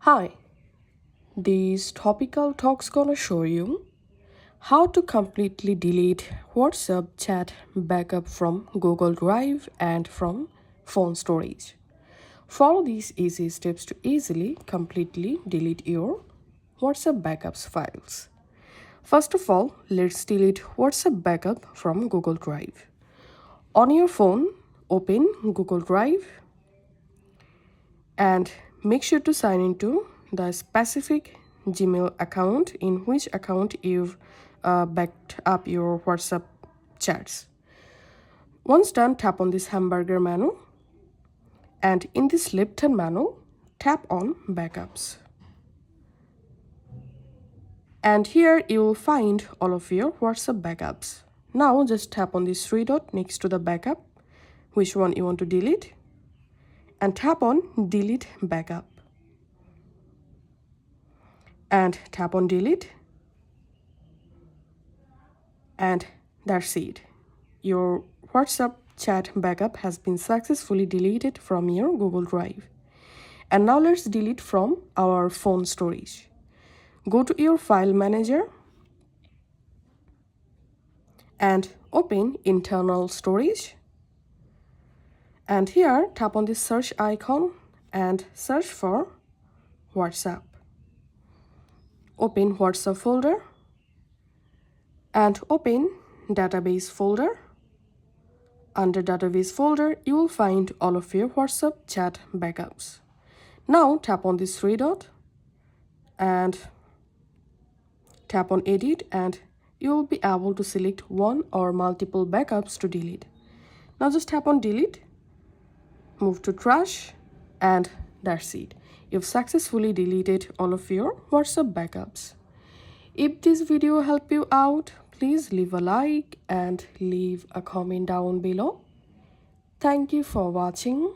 Hi, this topical talk's gonna show you how to completely delete WhatsApp chat backup from Google Drive and from phone storage. Follow these easy steps to easily completely delete your WhatsApp backups files. First of all, let's delete WhatsApp backup from Google Drive. On your phone, open Google Drive and make sure to sign into the specific Gmail account in which account you've backed up your WhatsApp chats. Once done, tap on this hamburger menu, and in this left-hand menu, tap on Backups. And here you will find all of your WhatsApp backups. Now just tap on this three dot next to the backup, which one you want to delete, and tap on Delete Backup. And tap on Delete, and that's it. Your WhatsApp chat backup has been successfully deleted from your Google Drive. And now let's delete from our phone storage. Go to your file manager and open internal storage. And here tap on the search icon and search for WhatsApp. Open WhatsApp folder and open database folder. Under database folder, you will find all of your WhatsApp chat backups. Now tap on this three dot and tap on edit, and you will be able to select one or multiple backups to delete. Now just tap on delete, move to trash, and that's it. You've successfully deleted all of your WhatsApp backups. If this video helped you out, please leave a like and leave a comment down below. Thank you for watching.